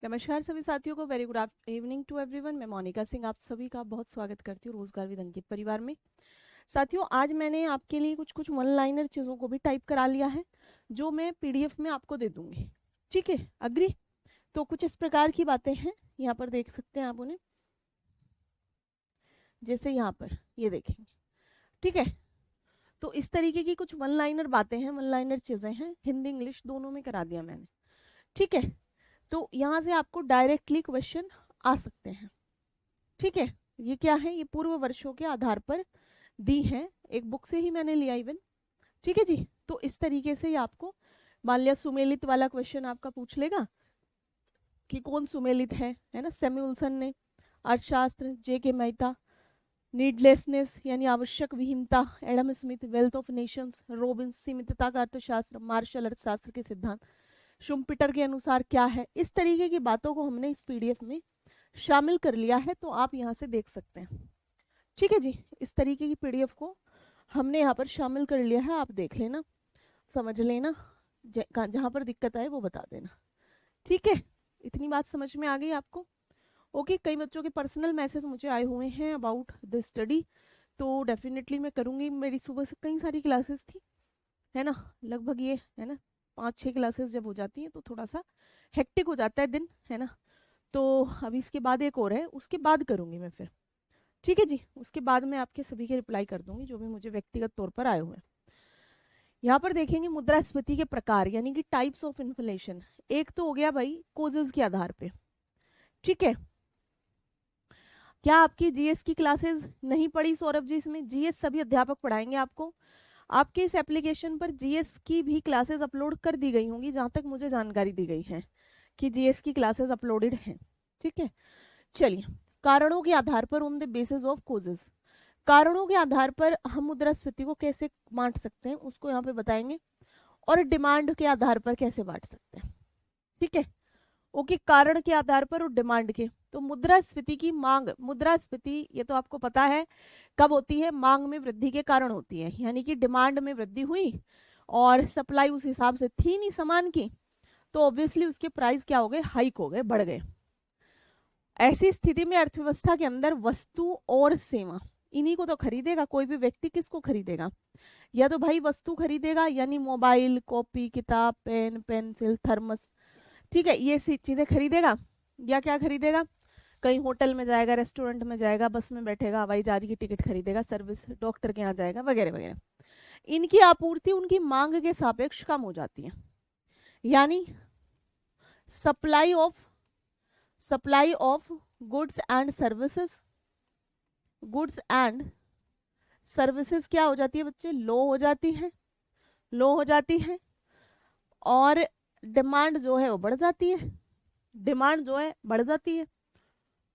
नमस्कार सभी साथियों को। Very good evening to everyone. मैं मोनिका सिंह आप सभी का बहुत स्वागत करती हूँ रोजगार विद अंकित परिवार में। साथियों, आज मैंने आपके लिए कुछ कुछ वन लाइनर चीज़ों को भी टाइप करा लिया है जो मैं पीडीएफ में आपको दे दूंगी। ठीक है, अग्री? तो कुछ इस प्रकार की बातें हैं, यहाँ पर देख सकते हैं आप उन्हें, जैसे यहाँ पर ये देखेंगे। ठीक है, तो इस तरीके की कुछ वन लाइनर बातें हैं, वन लाइनर चीज़ें हैं, हिंदी इंग्लिश दोनों में करा दिया मैंने। ठीक है, तो यहाँ से आपको डायरेक्टली क्वेश्चन आ सकते हैं। ठीक है, ये क्या है? ये पूर्व वर्षों के आधार पर दी है, एक बुक से ही मैंने लिया इवन। ठीक है जी, तो इस तरीके से ही आपको मान लिया सुमेलित वाला क्वेश्चन आपका पूछ लेगा कि कौन सुमेलित है ना? सैमुअल्सन ने, अर्थशास्त्र जे के मेहता, नीडलेसनेस यानी आवश्यक विहीनता, Adam Smith, wealth of nations, Robbins, सीमितता का अर्थशास्त्र, मार्शल अर्थशास्त्र के सिद्धांत, शुम्पीटर के अनुसार क्या है। इस तरीके की बातों को हमने इस पीडीएफ में शामिल कर लिया है, तो आप यहाँ से देख सकते हैं। ठीक है जी, इस तरीके की पीडीएफ को हमने यहाँ पर शामिल कर लिया है, आप देख लेना, समझ लेना, जहाँ पर दिक्कत आए वो बता देना। ठीक है, इतनी बात समझ में आ गई आपको? ओके, कई बच्चों के पर्सनल मैसेज मुझे आए हुए हैं अबाउट द स्टडी, तो डेफिनेटली मैं करूँगी। मेरी सुबह से कई सारी क्लासेस थी, है ना, लगभग ये है ना 5-6 क्लासेस जब हो जाती हैं तो थोड़ा सा हेक्टिक हो जाता है दिन, है ना। तो अभी इसके बाद एक और है, उसके बाद करूँगी मैं फिर। ठीक है जी, उसके बाद मैं आपके सभी के रिप्लाई कर दूंगी जो भी मुझे व्यक्तिगत तौर पर आए हुए हैं। यहाँ पर देखेंगे मुद्रास्फीति के प्रकार यानी कि टाइप्स ऑफ इन्फ्लेशन। एक तो हो गया भाई कोजेस के आधार पे। ठीक है, क्या आपकी जीएस की क्लासेस नहीं पढ़ी सौरभ जी? इसमें जीएस सभी अध्यापक पढ़ाएंगे आपको। आपके इस एप्लीकेशन पर जीएस की भी क्लासेस अपलोड कर दी गई होंगी, जहां तक मुझे जानकारी दी गई है कि जीएस की क्लासेस अपलोडेड हैं। ठीक है, चलिए, कारणों के आधार पर on the basis of causes, कारणों के आधार पर हम मुद्रास्फीति को कैसे बांट सकते हैं उसको यहाँ पे बताएंगे, और डिमांड के आधार पर कैसे बांट सकते हैं। ठीक है, ओके, कारण के आधार पर और डिमांड के। तो मुद्रास्फीति की मांग, मुद्रास्फीति ये तो आपको पता है कब होती है, मांग में वृद्धि के कारण होती है, यानी कि डिमांड में वृद्धि हुई और सप्लाई उस हिसाब से थी नहीं सामान की, तो ऑब्वियसली उसके प्राइस क्या हो गए, हाइक हो गए, बढ़ गए। ऐसी स्थिति में अर्थव्यवस्था के अंदर वस्तु और सेवा, इन्हीं को तो खरीदेगा कोई भी व्यक्ति। किसको खरीदेगा? या तो भाई वस्तु खरीदेगा, यानी मोबाइल, कॉपी, किताब, पेन, पेंसिल, थर्मस, ठीक है, ये सी चीजें खरीदेगा। या क्या खरीदेगा? कहीं होटल में जाएगा, रेस्टोरेंट में जाएगा, बस में बैठेगा, हवाई जहाज की टिकट खरीदेगा, सर्विस, डॉक्टर के यहाँ जाएगा, वगैरह वगैरह। इनकी आपूर्ति उनकी मांग के सापेक्ष कम हो जाती है, यानी supply of goods and services, goods and services क्या हो जाती है बच्चे? लो हो जाती है, लो हो जाती है। और डिमांड जो है वो बढ़ जाती है, डिमांड जो है बढ़ जाती है।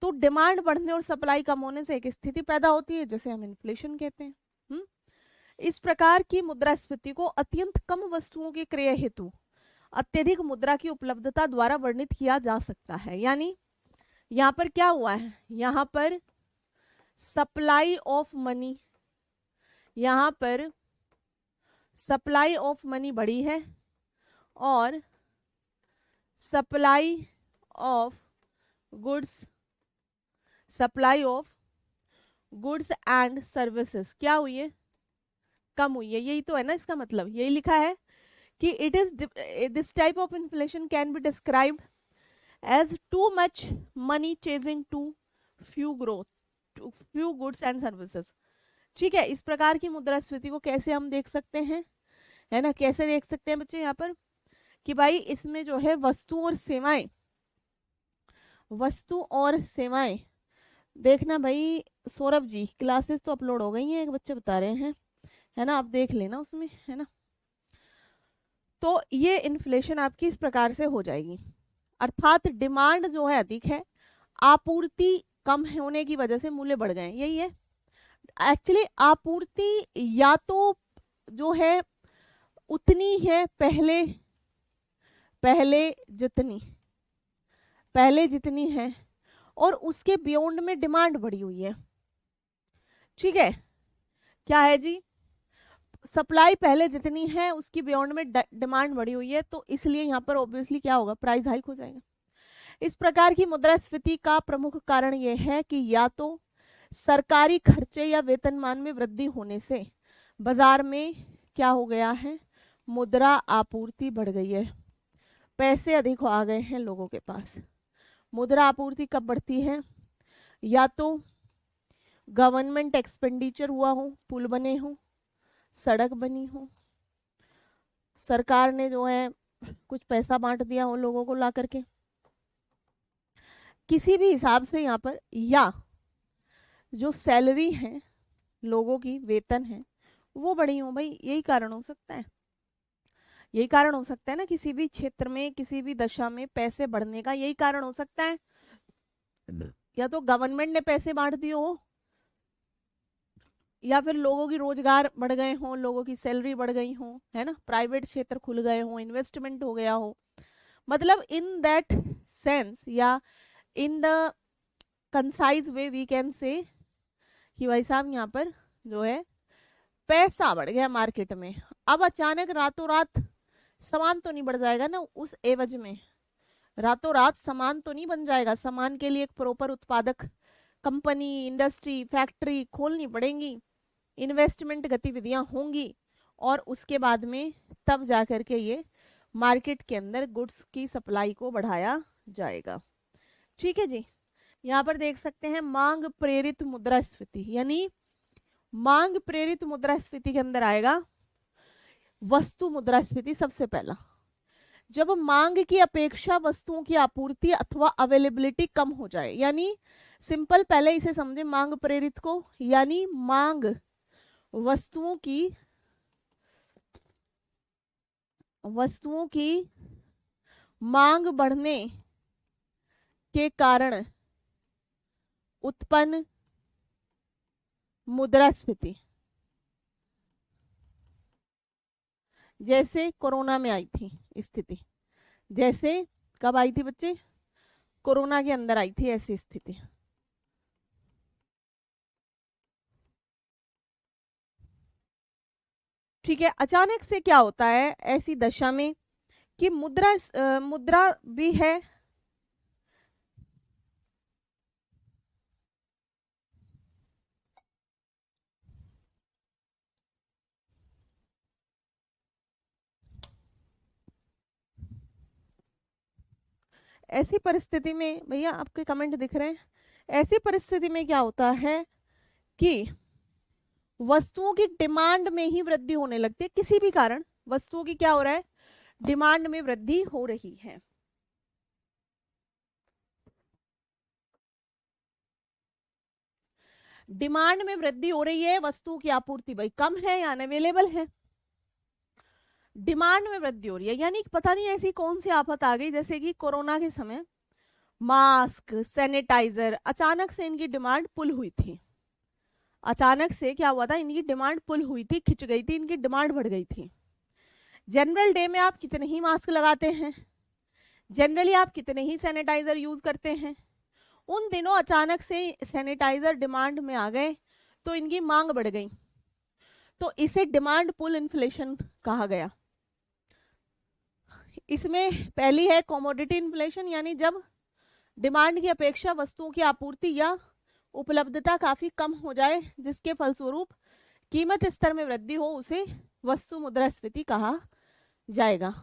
तो डिमांड बढ़ने और सप्लाई कम होने से एक स्थिति पैदा होती है जिसे हम इन्फ्लेशन कहते हैं। इस प्रकार की मुद्रास्फीति को अत्यंत कम वस्तुओं के क्रय हेतु अत्यधिक मुद्रा की उपलब्धता द्वारा वर्णित किया जा सकता है। यानी यहाँ पर क्या हुआ है, यहाँ पर सप्लाई ऑफ मनी, यहाँ पर सप्लाई ऑफ मनी बढ़ी है और supply of goods, supply of goods and services क्या हुई है? कम हुई है। यही तो है ना इसका मतलब, यही लिखा है कि it is this type of inflation can be described as too much money chasing too few growth, too few goods and services. ठीक है, इस प्रकार की मुद्रास्फीति को कैसे हम देख सकते हैं, है ना, कैसे देख सकते हैं बच्चे यहाँ पर कि भाई इसमें जो है वस्तु और सेवाएं, वस्तु और सेवाएं, देखना भाई सौरभ जी क्लासेस तो अपलोड हो गई हैं, एक बच्चे बता रहे हैं, है ना, आप देख लेना उसमें, है ना। तो ये इन्फ्लेशन आपकी इस प्रकार से हो जाएगी, अर्थात डिमांड जो है अधिक है, आपूर्ति कम होने की वजह से मूल्य बढ़ गए, यही है एक्चुअली। आपूर्ति या तो जो है उतनी है पहले, पहले जितनी है, और उसके बियॉन्ड में डिमांड बढ़ी हुई है। ठीक है, क्या है जी? सप्लाई पहले जितनी है उसकी बियॉन्ड में डिमांड बढ़ी हुई है, तो इसलिए यहाँ पर ऑब्वियसली क्या होगा, प्राइस हाइक हो जाएगा। इस प्रकार की मुद्रास्फीति का प्रमुख कारण यह है कि या तो सरकारी खर्चे या वेतनमान में वृद्धि होने से बाजार में क्या हो गया है, मुद्रा आपूर्ति बढ़ गई है, पैसे अधिक आ गए हैं लोगों के पास। मुद्रा आपूर्ति कब बढ़ती है, या तो गवर्नमेंट एक्सपेंडिचर हुआ हो, पुल बने हो, सड़क बनी हो, सरकार ने जो है कुछ पैसा बांट दिया हो लोगों को ला करके, किसी भी हिसाब से यहाँ पर, या जो सैलरी है लोगों की, वेतन है, वो बढ़ी हो। भाई यही कारण हो सकता है, यही कारण हो सकता है ना, किसी भी क्षेत्र में किसी भी दशा में पैसे बढ़ने का यही कारण हो सकता है। या तो गवर्नमेंट ने पैसे बांट दिए हो, या फिर लोगों की रोजगार बढ़ गए हो, लोगों की सैलरी बढ़ गई हो, है ना, प्राइवेट क्षेत्र खुल गए हो, इन्वेस्टमेंट हो गया हो। मतलब इन दैट सेंस या in the concise way we can say कि भाई साहब यहाँ पर जो है पैसा बढ़ गया मार्केट में। अब अचानक रातों रात सामान तो नहीं बढ़ जाएगा ना, उस एवज में रातों रात सामान तो नहीं बन जाएगा। सामान के लिए एक प्रॉपर उत्पादक कंपनी, इंडस्ट्री, फैक्ट्री खोलनी पड़ेंगी, इन्वेस्टमेंट गतिविधियां होंगी, और उसके बाद में तब जाकर के ये मार्केट के अंदर गुड्स की सप्लाई को बढ़ाया जाएगा। ठीक है जी, यहाँ पर देख सकते हैं मांग प्रेरित मुद्रास्फीति, यानी मांग प्रेरित मुद्रास्फीति के अंदर आएगा वस्तु मुद्रास्फीति सबसे पहला। जब मांग की अपेक्षा वस्तुओं की आपूर्ति अथवा अवेलेबिलिटी कम हो जाए, यानी सिंपल पहले इसे समझे मांग प्रेरित को, यानी मांग वस्तुओं की मांग बढ़ने के कारण उत्पन्न मुद्रास्फीति, जैसे कोरोना में आई थी स्थिति, जैसे कब आई थी बच्चे, कोरोना के अंदर आई थी ऐसी स्थिति। ठीक है, अचानक से क्या होता है ऐसी दशा में कि मुद्रा भी है, ऐसी परिस्थिति में, भैया आपके कमेंट दिख रहे हैं, ऐसी परिस्थिति में क्या होता है कि वस्तुओं की डिमांड में ही वृद्धि होने लगती है। किसी भी कारण वस्तुओं की क्या हो रहा है, डिमांड में वृद्धि हो रही है। डिमांड में वृद्धि हो रही है, वस्तुओं की आपूर्ति भाई कम है या अनअवेलेबल है। डिमांड में वृद्धि हो रही है, यानी पता नहीं ऐसी कौन सी आफत आ गई, जैसे कि कोरोना के समय मास्क, सैनिटाइजर, अचानक से इनकी डिमांड पुल हुई थी। अचानक से क्या हुआ था, इनकी डिमांड पुल हुई थी, खिंच गई थी, इनकी डिमांड बढ़ गई थी। जनरल डे में आप कितने ही मास्क लगाते हैं, जनरली आप कितने ही सैनिटाइजर यूज करते हैं, उन दिनों अचानक से सैनिटाइजर डिमांड में आ गए तो इनकी मांग बढ़ गई, तो इसे डिमांड पुल इन्फ्लेशन कहा गया। इसमें पहली है कमोडिटी इन्फ्लेशन, यानी जब डिमांड की अपेक्षा वस्तुओं की आपूर्ति या उपलब्धता काफी कम हो जाए, जिसके फलस्वरूप कीमत स्तर में वृद्धि हो, उसे वस्तु मुद्रास्फीति कहा जाएगा।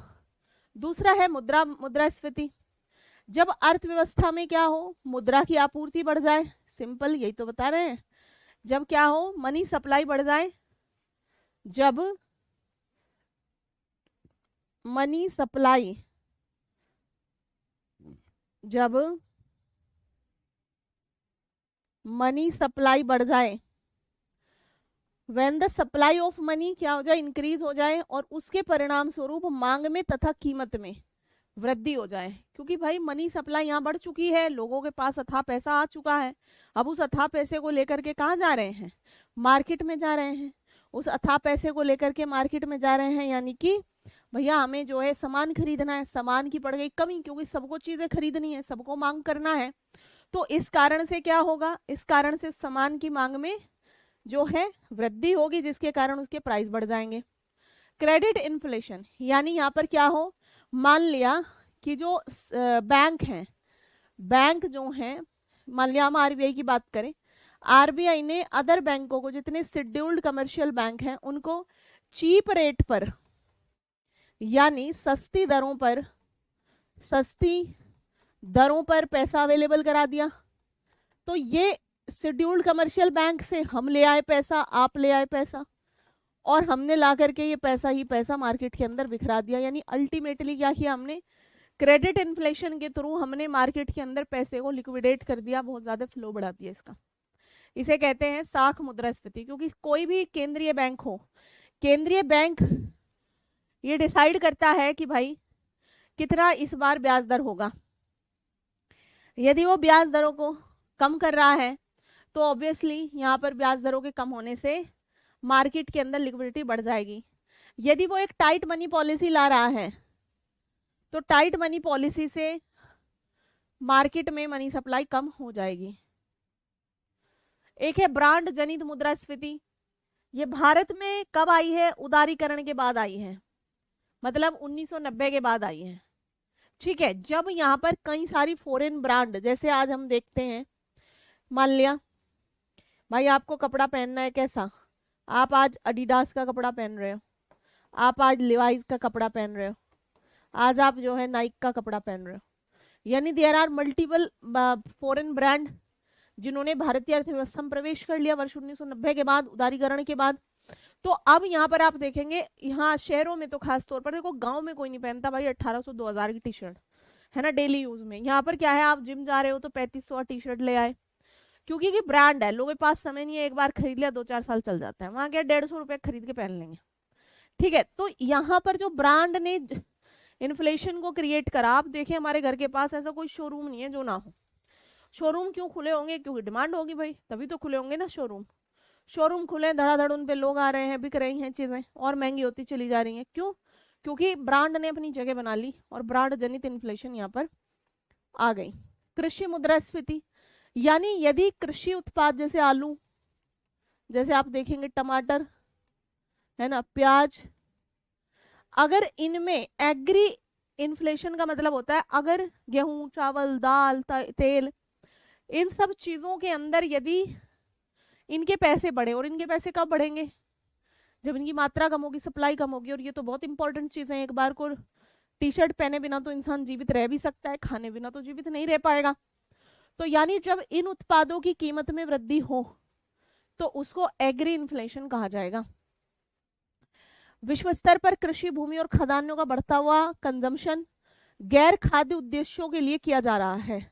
दूसरा है मुद्रास्फीति, जब अर्थव्यवस्था में क्या हो, मुद्रा की आपूर्ति बढ़ जाए, सिंपल यही तो बता रहे हैं, जब क्या हो, मनी सप्लाई बढ़ जाए, जब मनी सप्लाई बढ़ जाए, when the supply of money क्या हो जाए, इंक्रीज हो जाए, और उसके परिणाम स्वरूप मांग में तथा कीमत में वृद्धि हो जाए। क्योंकि भाई मनी सप्लाई यहाँ बढ़ चुकी है, लोगों के पास अथाह पैसा आ चुका है, अब उस अथाह पैसे को लेकर के कहाँ जा रहे हैं, मार्केट में जा रहे हैं, उस अथाह पैसे को लेकर के मार्केट में जा रहे हैं, यानी कि भैया हमें जो है सामान खरीदना है, सामान की पड़ गई कमी, क्योंकि सबको चीजें खरीदनी है, सबको मांग करना है, तो इस कारण से क्या होगा, इस कारण से सामान की मांग में जो है वृद्धि होगी, जिसके कारण उसके प्राइस बढ़ जाएंगे। क्रेडिट इन्फ्लेशन, यानी यहाँ पर क्या हो, मान लिया कि जो बैंक हैं, बैंक जो हैं, मान लिया हम आरबीआई की बात करें, आरबीआई ने अदर बैंकों को, जितने शेड्यूल्ड कमर्शियल बैंक हैं, उनको चीप रेट पर यानी सस्ती दरों पर पैसा अवेलेबल करा दिया। तो ये शेड्यूल्ड कमर्शियल बैंक से हम ले आए पैसा, आप ले आए पैसा, और हमने ला करके ये पैसा ही पैसा मार्केट के अंदर बिखरा दिया। यानी अल्टीमेटली क्या किया हमने, क्रेडिट इन्फ्लेशन के थ्रू हमने मार्केट के अंदर पैसे को लिक्विडेट कर दिया, बहुत ज्यादा फ्लो बढ़ा दिया इसका। इसे कहते हैं साख मुद्रास्फीति। क्योंकि कोई भी केंद्रीय बैंक हो, केंद्रीय बैंक ये डिसाइड करता है कि भाई कितना इस बार ब्याज दर होगा। यदि वो ब्याज दरों को कम कर रहा है तो ऑब्वियसली यहाँ पर ब्याज दरों के कम होने से मार्केट के अंदर लिक्विडिटी बढ़ जाएगी। यदि वो एक टाइट मनी पॉलिसी ला रहा है तो टाइट मनी पॉलिसी से मार्केट में मनी सप्लाई कम हो जाएगी। एक है ब्रांड जनित मुद्रास्फीति। ये भारत में कब आई है, उदारीकरण के बाद आई है, मतलब 1990 के बाद आई है। ठीक है, जब यहाँ पर कई सारी फॉरेन ब्रांड, जैसे आज हम देखते हैं, मान लिया भाई आपको कपड़ा पहनना है कैसा, आप आज अडिडास का कपड़ा पहन रहे हो, आप आज लिवाइस का कपड़ा पहन रहे हो, आज आप जो है नाइक का कपड़ा पहन रहे हो। यानी there are multiple foreign brand जिन्होंने भारतीय अर्थव्यवस्था में प्रवेश कर लिया वर्ष 1990 के बाद, उदारीकरण के बाद। तो अब यहाँ पर आप देखेंगे, यहाँ शहरों में तो खास तौर पर, देखो गांव में कोई नहीं पहनता भाई 1800 2000 की टी शर्ट, है ना, डेली यूज में। यहाँ पर क्या है, आप जिम जा रहे हो तो 3500 टी शर्ट ले आए, क्योंकि ये ब्रांड है, लोगों के पास समय नहीं है, एक बार खरीद लिया 2-4 साल चल जाता है। वहां क्या 150 रुपए खरीद के पहन लेंगे। ठीक है, तो यहाँ पर जो ब्रांड ने इन्फ्लेशन को क्रिएट करा, आप देखें हमारे घर के पास ऐसा कोई शोरूम नहीं है जो ना हो। शोरूम क्यों खुले होंगे, क्योंकि डिमांड होगी भाई, तभी तो खुले होंगे ना शोरूम। शोरूम खुले, धड़ाधड़ उन पे लोग आ रहे हैं, बिक रही हैं चीजें, और महंगी होती चली जा रही हैं। क्यों? क्योंकि ब्रांड ने अपनी जगह बना ली और ब्रांड जनित इन्फ्लेशन यहाँ पर आ गई। कृषि मुद्रास्फीति, यानी यदि कृषि उत्पाद जैसे आलू, जैसे आप देखेंगे टमाटर, है ना, प्याज, अगर इनमें एग्री इन्फ्लेशन का मतलब होता है अगर गेहूं, चावल, दाल, तेल, इन सब चीजों के अंदर यदि इनके पैसे बढ़े, और इनके पैसे कब बढ़ेंगे, जब इनकी मात्रा कम होगी, सप्लाई कम होगी। और ये तो बहुत इंपॉर्टेंट चीज है, एक बार को टी शर्ट पहने बिना तो इंसान जीवित रह भी सकता है, खाने बिना तो जीवित नहीं रह पाएगा। तो यानी जब इन उत्पादों की कीमत में वृद्धि हो तो उसको एग्री इन्फ्लेशन कहा जाएगा। विश्व स्तर पर कृषि भूमि और खदानों का बढ़ता हुआ कंजम्पशन गैर खाद्य उद्देश्यों के लिए किया जा रहा है।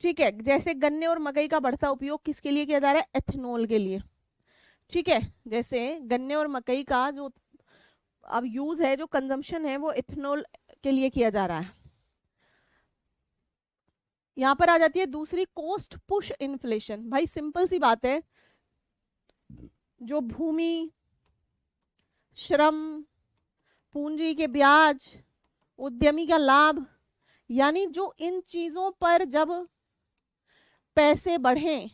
ठीक है, जैसे गन्ने और मकई का बढ़ता उपयोग किसके लिए किया जा रहा है, एथेनॉल के लिए। ठीक है, जैसे गन्ने और मकई का जो अब यूज है, जो कंजम्पशन है, वो एथेनॉल के लिए किया जा रहा है। यहां पर आ जाती है दूसरी, कॉस्ट पुश इन्फ्लेशन। भाई सिंपल सी बात है, जो भूमि, श्रम, पूंजी के ब्याज, उद्यमी का लाभ, यानी जो इन चीजों पर जब पैसे बढ़ें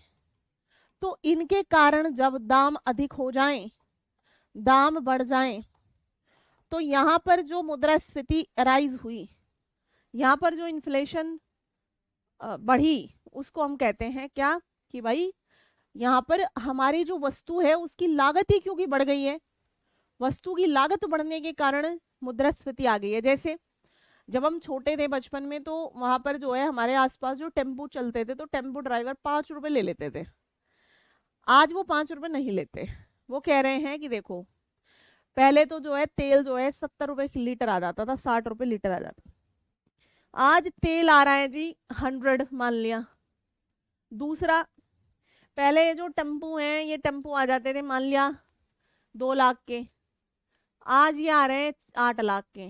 तो इनके कारण जब दाम अधिक हो जाएं, दाम बढ़ जाएं, तो यहां पर जो मुद्रास्फीति राइज हुई, यहां पर जो इन्फ्लेशन बढ़ी, उसको हम कहते हैं क्या, कि भाई यहाँ पर हमारी जो वस्तु है उसकी लागत ही क्योंकि बढ़ गई है, वस्तु की लागत बढ़ने के कारण मुद्रास्फीति आ गई है। जैसे जब हम छोटे थे बचपन में, तो वहां पर जो है हमारे आसपास जो टेम्पो चलते थे, तो टेम्पो ड्राइवर 5 रुपए ले लेते थे। आज वो 5 रुपए नहीं लेते। वो कह रहे हैं कि देखो, पहले तो जो है तेल जो है 70 रुपए लीटर आ जाता था, 60 रुपए लीटर आ जाता, आज तेल आ रहा है जी 100 मान लिया। दूसरा, पहले ये जो टेम्पो हैं, ये टेम्पो आ जाते थे मान लिया 2 लाख के, आज ये आ रहे हैं 8 लाख के।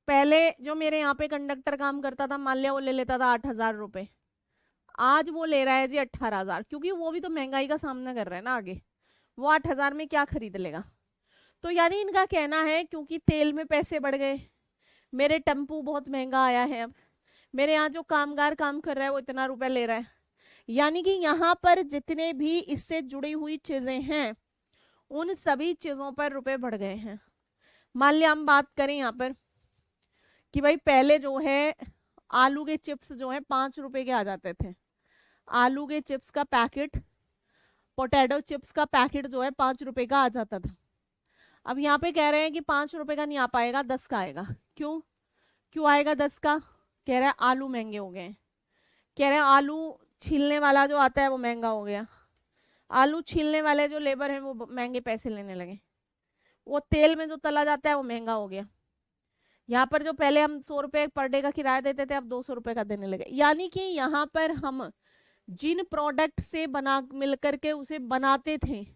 पहले जो मेरे यहाँ पे कंडक्टर काम करता था, मान लिया वो ले लेता था 8,000 रुपए, आज वो ले रहा है जी 18,000, क्योंकि वो भी तो महंगाई का सामना कर रहा है ना आगे, वो 8,000 में क्या खरीद लेगा। तो यानी इनका कहना है क्योंकि तेल में पैसे बढ़ गए, मेरे टेम्पो बहुत महंगा आया है, अब मेरे यहाँ जो कामगार काम कर रहा है वो इतना रुपए ले रहा है। यानी कि यहाँ पर जितने भी इससे जुड़ी हुई चीजें हैं, उन सभी चीजों पर रुपए बढ़ गए हैं। मान लिया हम बात करें यहाँ पर कि भाई पहले जो है आलू के चिप्स जो है 5 रुपए के आ जाते थे। आलू के चिप्स का पैकेट, पोटैटो चिप्स का पैकेट जो है 5 रुपए का आ जाता था। अब यहाँ पे कह रहे हैं कि 5 रुपए का नहीं आ पाएगा, 10 का आएगा। क्यों क्यों आएगा 10 का? कह रहा है आलू महंगे हो गए हैं। कह रहे हैं आलू छीलने वाला जो आता है वो महंगा हो गया। आलू छीलने वाले जो लेबर हैं वो महंगे पैसे लेने लगे। वो तेल में जो तला जाता है वो महंगा हो गया। यहाँ पर जो पहले हम 100 रुपए पर डे का किराया देते थे, अब 200 रुपए का देने लगे। यानी कि यहाँ पर हम जिन प्रोडक्ट से बना मिलकर के उसे बनाते थे,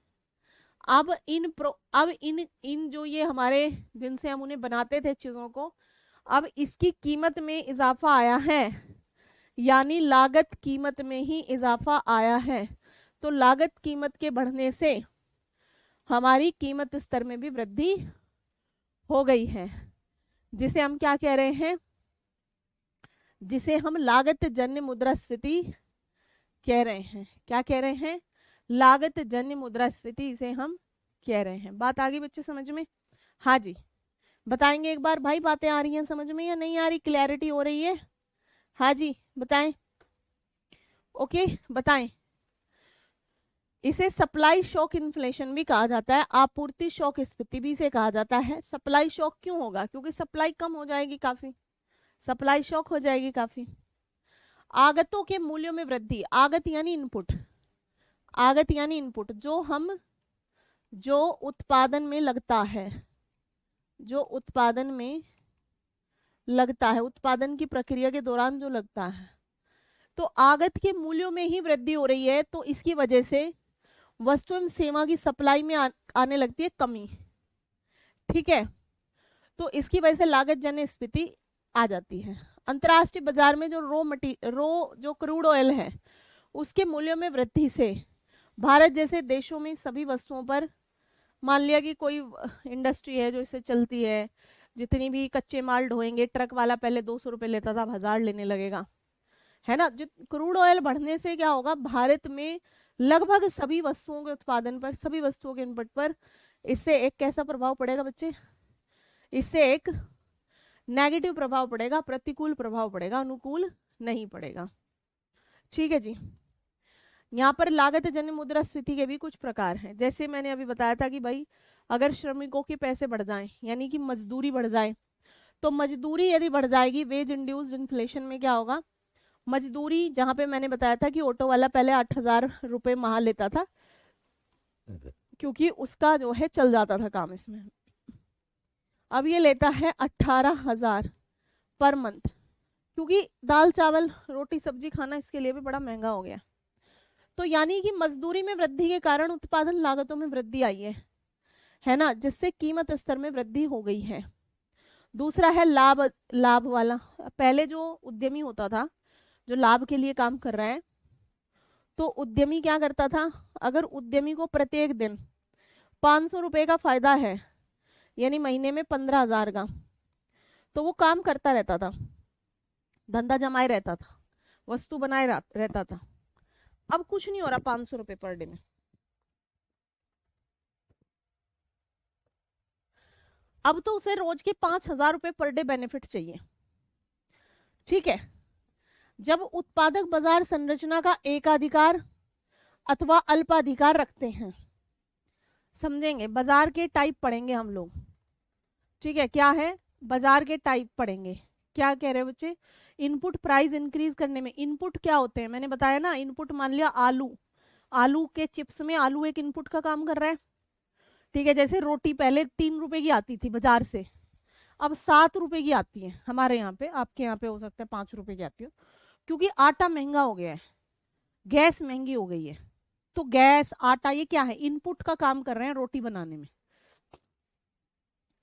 अब इन जो ये हमारे जिनसे हम उन्हें बनाते थे चीजों को, अब इसकी कीमत में इजाफा आया है, यानी लागत कीमत में ही इजाफा आया है। तो लागत कीमत के बढ़ने से हमारी कीमत स्तर में भी वृद्धि हो गई है, जिसे हम क्या कह रहे हैं? जिसे हम लागत जन्य मुद्रास्फीति कह रहे हैं। क्या कह रहे हैं? लागत जन्य मुद्रास्फीति इसे हम कह रहे हैं। बात आ गई बच्चे समझ में? हाँ जी, बताएंगे एक बार भाई, बातें आ रही हैं समझ में या नहीं आ रही? क्लैरिटी हो रही है? हाँ जी बताएं। ओके बताएं। इसे सप्लाई शॉक इन्फ्लेशन भी कहा जाता है, आपूर्ति शॉक स्फीति भी इसे कहा जाता है। सप्लाई शॉक क्यों होगा? क्योंकि सप्लाई कम हो जाएगी काफी, सप्लाई शॉक हो जाएगी काफी। आगतों के मूल्यों में वृद्धि, आगत यानी इनपुट, आगत यानी इनपुट जो उत्पादन में लगता है, जो उत्पादन में लगता है, उत्पादन की प्रक्रिया के दौरान जो लगता है, तो आगत के मूल्यों में ही वृद्धि हो रही है। तो इसकी वजह से वस्तु एवं सेवा की सप्लाई में आने लगती है कमी। ठीक है, तो इसकी वजह से लागत जन्य स्फीति आ जाती है। अंतर्राष्ट्रीय बाजार में जो जो क्रूड ऑयल है उसके मूल्यों में वृद्धि से भारत जैसे देशों में सभी वस्तुओं पर, मान लिया कि कोई इंडस्ट्री है जो इसे चलती है, जितनी भी कच्चे माल ढोएंगे, ट्रक वाला पहले 200 रुपये लेता था, 1000 लेने लगेगा, है ना। क्रूड ऑयल बढ़ने से क्या होगा? भारत में लगभग सभी वस्तुओं के उत्पादन पर, सभी वस्तुओं के इनपुट पर इससे एक कैसा प्रभाव पड़ेगा बच्चे? इससे एक नेगेटिव प्रभाव पड़ेगा, प्रतिकूल प्रभाव पड़ेगा, अनुकूल नहीं पड़ेगा। ठीक है जी। यहाँ पर लागत जन्य मुद्रास्फीति के भी कुछ प्रकार हैं। जैसे मैंने अभी बताया था कि भाई अगर श्रमिकों के पैसे बढ़ जाएं, यानी कि मजदूरी बढ़ जाए, तो मजदूरी यदि बढ़ जाएगी, वेज इंड्यूस्ड इन्फ्लेशन में क्या होगा? मजदूरी, जहां पे मैंने बताया था कि ऑटो वाला पहले 8,000 रुपये माह लेता था, क्योंकि उसका जो है चल जाता था काम इसमें, अब ये लेता है 18,000 पर मंथ, क्योंकि दाल चावल रोटी सब्जी खाना इसके लिए भी बड़ा महंगा हो गया। तो यानी कि मजदूरी में वृद्धि के कारण उत्पादन लागतों में वृद्धि आई है ना, जिससे कीमत स्तर में वृद्धि हो गई है। दूसरा है लाभ वाला। पहले जो उद्यमी होता था, जो लाभ के लिए काम कर रहा है, तो उद्यमी क्या करता था? अगर उद्यमी को प्रत्येक दिन 500 रुपये का फायदा है, यानी महीने में 15,000 का, तो वो काम करता रहता था, धंधा जमाए रहता था, वस्तु बनाए रहता था। अब कुछ नहीं हो रहा 500 रुपये पर डे में। अब तो उसे रोज के 5,000 रुपये पर डे बेनिफिट चाहिए। ठीक है, जब उत्पादक बाजार संरचना का एकाधिकार अथवा अल्पाधिकार रखते हैं, समझेंगे, बाजार के टाइप पढ़ेंगे हम लोग। ठीक है, क्या है? बाजार के टाइप पढ़ेंगे। क्या कह रहे हैं बच्चे? इनपुट प्राइस इंक्रीज करने में इनपुट क्या होते हैं? मैंने बताया ना, इनपुट मान लिया आलू, आलू के चिप्स में आलू एक इनपुट का काम कर रहा है। ठीक है, जैसे रोटी पहले 3 रुपए की आती थी बाजार से, अब 7 रुपए की आती है हमारे यहाँ पे, आपके यहाँ पे हो सकता है 5 रुपए की आती हो, क्योंकि आटा महंगा हो गया है, गैस महंगी हो गई है। तो गैस, आटा, ये क्या है? इनपुट का काम कर रहे हैं रोटी बनाने में।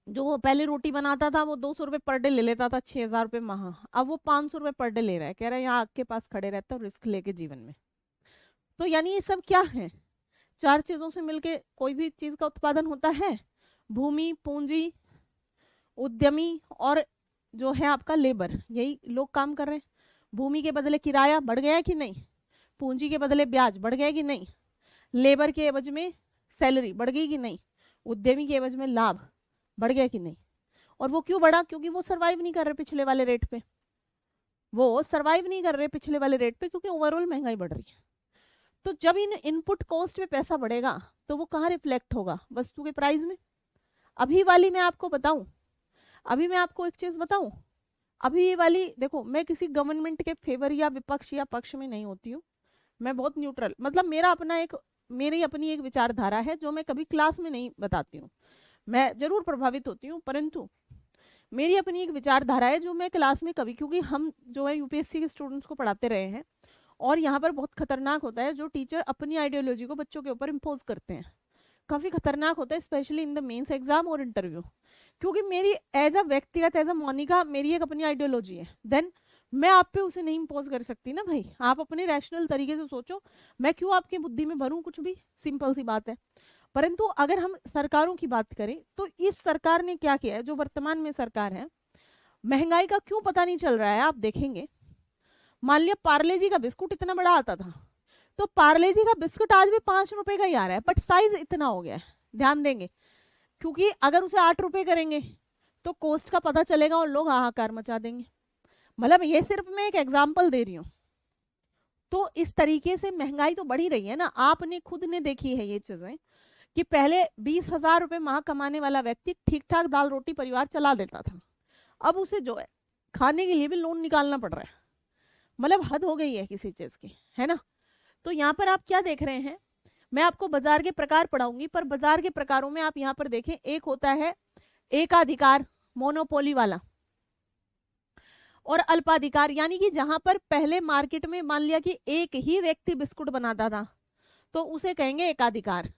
जो पहले रोटी बनाता था वो 200 रुपये पर डे ले लेता था, 6,000 रुपये माह, अब वो 500 रुपये पर डे ले रहा है। कह रहा है यहाँ आपके पास खड़े रहता हूँ रिस्क लेके जीवन में। तो यानी ये सब क्या है? 4 चीजों से मिलके कोई भी चीज का उत्पादन होता है। भूमि, पूंजी, उद्यमी और जो है आपका लेबर, यही लोग काम कर रहे हैं। भूमि के बदले किराया बढ़ गया है कि नहीं? पूंजी के बदले ब्याज बढ़ गया कि नहीं? लेबर के एवज में सैलरी बढ़ गई कि नहीं? उद्यमी के एवज में लाभ बढ़ गया कि नहीं? और वो क्यों बढ़ा? क्योंकि वो सरवाइव नहीं कर रहे पिछले वाले रेट पे। वो सरवाइव नहीं कर रहे पिछले वाले रेट पे, क्योंकि ओवरऑल महंगाई बढ़ रही है। तो जब इन इनपुट कॉस्ट पे पैसा बढ़ेगा तो वो कहाँ रिफ्लेक्ट होगा? वस्तु के प्राइस में। अभी वाली मैं आपको बताऊं, अभी मैं आपको एक चीज बताऊं, अभी ये वाली देखो, मैं किसी गवर्नमेंट के फेवर या विपक्ष या पक्ष में नहीं होती हूँ, मैं बहुत न्यूट्रल, मतलब मेरा अपना एक, मेरी अपनी एक विचारधारा है जो मैं कभी क्लास में नहीं बताती हूँ। मैं जरूर प्रभावित होती हूँ, परंतु मेरी अपनी एक विचारधारा है जो मैं क्लास में कभी, क्योंकि हम जो है यूपीएससी के स्टूडेंट्स को पढ़ाते रहे हैं, और यहाँ पर बहुत खतरनाक होता है जो टीचर अपनी आइडियोलॉजी को बच्चों के ऊपर इम्पोज करते हैं, काफ़ी खतरनाक होता है, especially in the mains exam और इंटरव्यू। क्योंकि मेरी एज अ व्यक्तिगत, एज अ मोनिका, मेरी एक अपनी आइडियोलॉजी है, देन मैं आप पे उसे नहीं इम्पोज कर सकती ना भाई। आप अपने रैशनल तरीके से सोचो, मैं क्यों आपकी बुद्धि में भरूं कुछ भी, सिंपल सी बात है। परंतु अगर हम सरकारों की बात करें तो इस सरकार ने क्या किया है, जो वर्तमान में सरकार है, महंगाई का क्यों पता नहीं चल रहा है आप देखेंगे। मान लिया पार्ले जी का बिस्कुट इतना बड़ा आता था, तो पार्ले जी का बिस्कुट आज भी 5 रुपए का ही आ रहा है, बट साइज इतना हो गया है, ध्यान देंगे। क्योंकि अगर उसे 8 रुपए करेंगे तो कॉस्ट का पता चलेगा और लोग हाहाकार मचा देंगे। मतलब ये सिर्फ मैं एक एग्जाम्पल दे रही हूँ। तो इस तरीके से महंगाई तो बढ़ी रही है ना, आपने खुद ने देखी है ये चीजें, कि पहले 20,000 रुपए माह कमाने वाला व्यक्ति ठीक ठाक दाल रोटी परिवार चला देता था, अब उसे जो है खाने के लिए भी लोन निकालना पड़ रहा है। मतलब हद हो गई है किसी चीज की, है ना। तो यहाँ पर आप क्या देख रहे हैं, मैं आपको बाजार के प्रकार पढ़ाऊंगी, पर बाजार के प्रकारों में आप यहाँ पर देखें, एक होता है एकाधिकार, मोनोपोली वाला, और अल्पाधिकार, यानी कि जहां पर पहले मार्केट में मान लिया कि एक ही व्यक्ति बिस्कुट बनाता था, तो उसे कहेंगे एकाधिकार।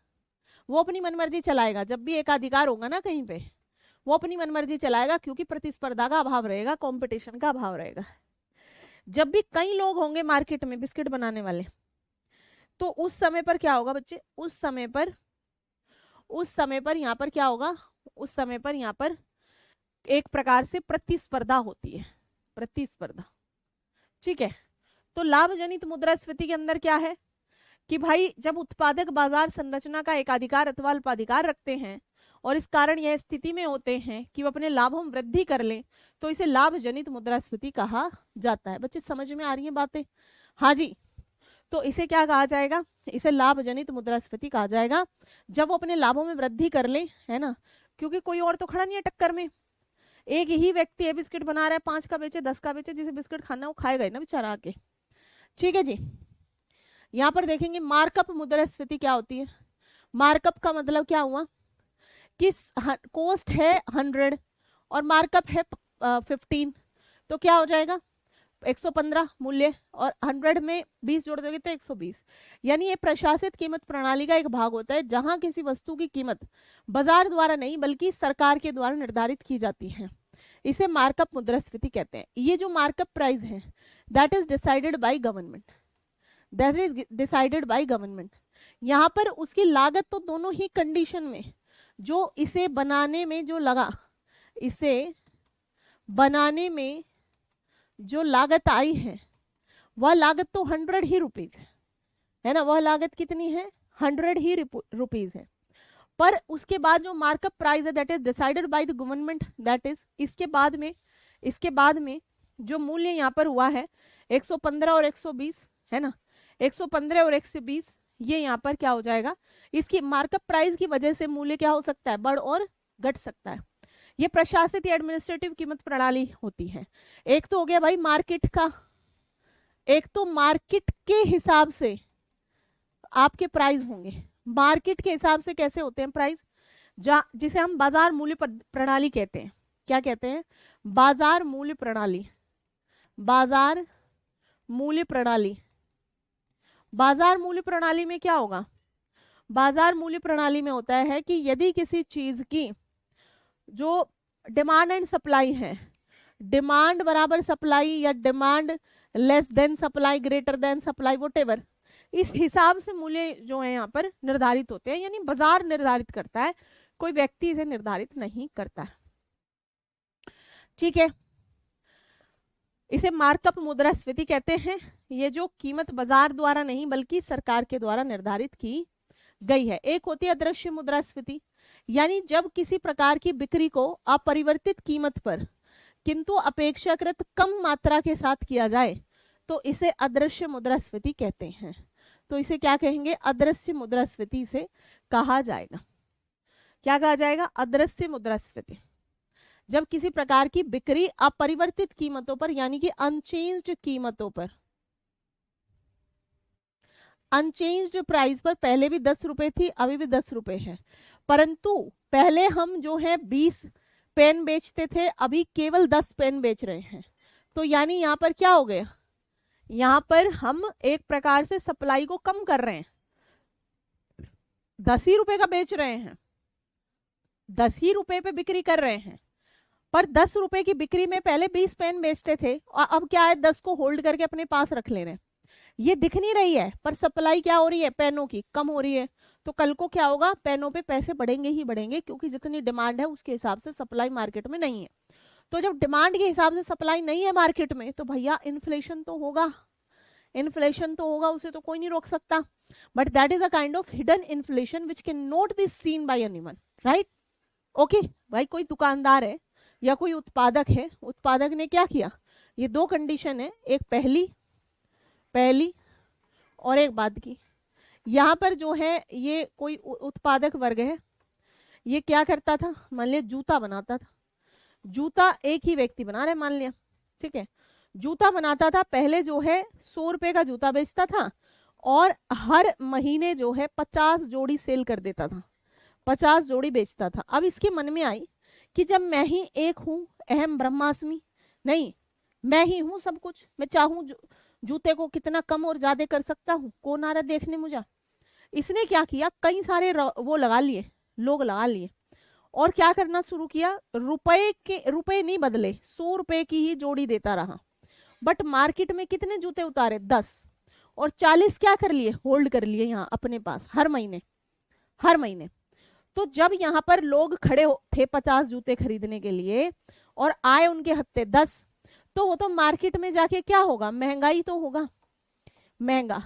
वो अपनी मनमर्जी चलाएगा, जब भी एकाधिकार होगा ना कहीं पे, वो अपनी मनमर्जी चलाएगा, क्योंकि प्रतिस्पर्धा का अभाव रहेगा, कंपटीशन का अभाव रहेगा। जब भी कई लोग होंगे मार्केट में बिस्किट बनाने वाले, तो उस समय पर क्या होगा बच्चे, उस समय पर यहाँ पर क्या होगा, उस समय पर यहाँ पर एक प्रकार से प्रतिस्पर्धा होती है, प्रतिस्पर्धा। ठीक है। तो लाभ जनित मुद्रास्फीति के अंदर क्या है कि भाई जब उत्पादक बाजार संरचना का एकाधिकार अथवा अल्पाधिकार रखते हैं और इस कारण यह स्थिति में होते हैं कि वो अपने लाभों में वृद्धि कर लें, तो इसे लाभ जनित मुद्रास्फीति कहा जाता है। बच्चे समझ में आ रही हैं बातें? हाँ जी। तो इसे क्या कहा जाएगा, इसे लाभ जनित मुद्रास्फीति कहा जाएगा, जब वो अपने लाभों में वृद्धि कर ले, है ना। क्योंकि कोई और तो खड़ा नहीं है टक्कर में, एक ही व्यक्ति है बिस्किट बना रहा है, 5 का बेचे 10 का बेचे, जिसे बिस्किट खाना वो खाएगा ही ना बेचारा आके। ठीक है जी। यहाँ पर देखेंगे मार्कअप मुद्रास्फीति क्या होती है। मार्कअप का मतलब क्या हुआ कि कॉस्ट है 100 और मार्कअप है 15, तो क्या हो जाएगा 115 मूल्य, और 100 में 20 जोड़ दोगे तो 120। यानी ये प्रशासित कीमत प्रणाली का एक भाग होता है, जहां किसी वस्तु की कीमत बाजार द्वारा नहीं बल्कि सरकार के द्वारा निर्धारित की जाती है। इसे मार्कअप मुद्रास्फीति कहते हैं। ये जो मार्कअप प्राइस है that is decided by government, that is decided by government. यहाँ पर उसकी लागत तो दोनों ही कंडीशन में, जो इसे बनाने में जो लगा, इसे बनाने में जो लागत आई है वह लागत तो 100 ही रुपीज है ना, वह लागत कितनी है 100 ही रुपीज है। पर उसके बाद जो मार्कअप प्राइस है that is decided by the government, that is इसके बाद में जो मूल्य यहाँ पर हुआ है 115 और 120, है ना, 115 और 120, ये यहाँ पर क्या हो जाएगा, इसकी मार्कअप प्राइस की वजह से मूल्य क्या हो सकता है, बढ़ और घट सकता है। ये प्रशासित या एडमिनिस्ट्रेटिव कीमत प्रणाली होती है। एक तो हो गया भाई मार्केट का, एक तो मार्केट के हिसाब से आपके प्राइस होंगे। मार्केट के हिसाब से कैसे होते हैं प्राइस, जिसे हम बाजार मूल्य प्रणाली कहते हैं। क्या कहते हैं, बाजार मूल्य प्रणाली। बाजार मूल्य प्रणाली, बाजार मूल्य प्रणाली में क्या होगा, बाजार मूल्य प्रणाली में होता है कि यदि किसी चीज की जो डिमांड एंड सप्लाई है, डिमांड बराबर सप्लाई या demand less than supply greater than supply whatever, इस हिसाब से मूल्य जो है यहाँ पर निर्धारित होते हैं। यानी बाजार निर्धारित करता है, कोई व्यक्ति इसे निर्धारित नहीं करता है। ठीक है, इसे मार्कअप मुद्रास्फीति कहते हैं। ये जो कीमत बाजार द्वारा नहीं बल्कि सरकार के द्वारा निर्धारित की गई है। एक होती है अदृश्य मुद्रास्फीति, यानी जब किसी प्रकार की बिक्री को अपरिवर्तित कीमत पर किंतु अपेक्षाकृत कम मात्रा के साथ किया जाए तो इसे अदृश्य मुद्रास्फीति कहते हैं। तो इसे क्या कहेंगे? अदृश्य मुद्रास्फीति से कहा जाएगा। क्या कहा जाएगा? अदृश्य मुद्रास्फीति। जब किसी प्रकार की बिक्री अपरिवर्तित कीमतों पर यानी कि अनचेंज्ड कीमतों पर, अनचेंज्ड प्राइस पर, पहले भी 10 रुपए थी, अभी भी 10 रुपए है, परंतु पहले हम जो है 20 पेन बेचते थे, अभी केवल 10 पेन बेच रहे हैं। तो यानी यहाँ पर क्या हो गया? यहाँ पर हम एक प्रकार से सप्लाई को कम कर रहे हैं। 10 ही रुपए का बेच रहे हैं, 10 ही रुपए पे बिक्री कर रहे हैं, पर 10 रुपए की बिक्री में पहले 20 पेन बेचते थे और अब क्या है, 10 को होल्ड करके अपने पास रख ले रहे हैं। ये दिख नहीं रही है, पर सप्लाई क्या हो रही है? पेनों की कम हो रही है। तो कल को क्या होगा? पेनों पे पैसे बढ़ेंगे ही बढ़ेंगे, क्योंकि जितनी डिमांड है उसके हिसाब से सप्लाई मार्केट में नहीं है। तो जब डिमांड के हिसाब से सप्लाई नहीं है मार्केट में, तो भैया इन्फ्लेशन तो होगा, इन्फ्लेशन तो होगा, उसे तो कोई नहीं रोक सकता। But that is a kind of hidden inflation which can not be seen bye anyone, right? Okay भाई, कोई दुकानदार है या कोई उत्पादक है, उत्पादक ने क्या किया? ये दो कंडीशन है, एक पहली और एक बाद की। यहाँ पर जो है ये कोई उत्पादक वर्ग है, ये क्या करता था? मान लिया जूता बनाता था, जूता एक ही व्यक्ति बना रहे मान लिया, ठीक है, जूता बनाता था, पहले जो है 100 रुपए का जूता बेचता था और हर महीने जो है 50 जोड़ी सेल कर देता था, 50 जोड़ी बेचता था। अब इसके मन में आई कि जब मैं ही एक हूँ, अहम ब्रह्मास्मि, नहीं मैं ही हूँ सब कुछ, मैं चाहूँ जूते को कितना कम और ज्यादा कर सकता हूँ, कौन आ रहा देखने मुझे। इसने क्या किया? कई सारे वो लगा लिए, लोग लगा लिए, और क्या करना शुरू किया? रुपए नहीं बदले, 100 रुपए की ही जोड़ी देता रहा। बट मार्केट में कितने जूते उतारे? 10, और 40 क्या कर लिए? होल्ड कर लिए यहाँ अपने पास हर महीने। तो जब यहाँ पर लोग खड़े थे 50 जूते खरीदने के लिए और आए उनके हत्थे 10, तो वो तो मार्केट में जाके क्या होगा? महंगाई तो होगा, महंगा।